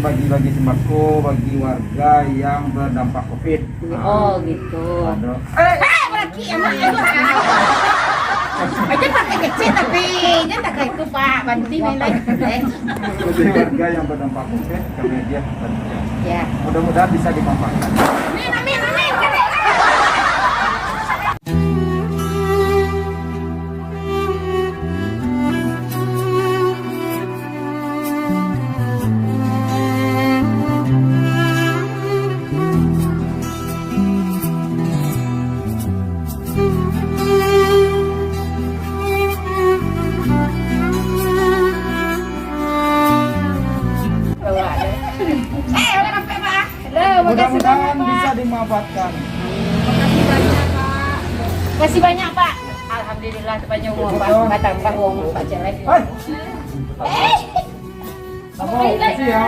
bagi-bagi sembako bagi warga yang berdampak COVID. Oh gitu. Lagi emang itu. Aja pakai kecil tapi ini tak kayak itu Pak Banti nilai. Bagi warga yang berdampak COVID kami dia bekerja. Ya. Mudah-mudahan bisa dimanfaatkan. Amin amin amin. Mudah-mudahan bisa dimanfaatkan. Kasih banyak Pak. Alhamdulillah tepatnya uang Pak. Batang Pak uang Pak Celek. Hai. Apa? Kasih ya.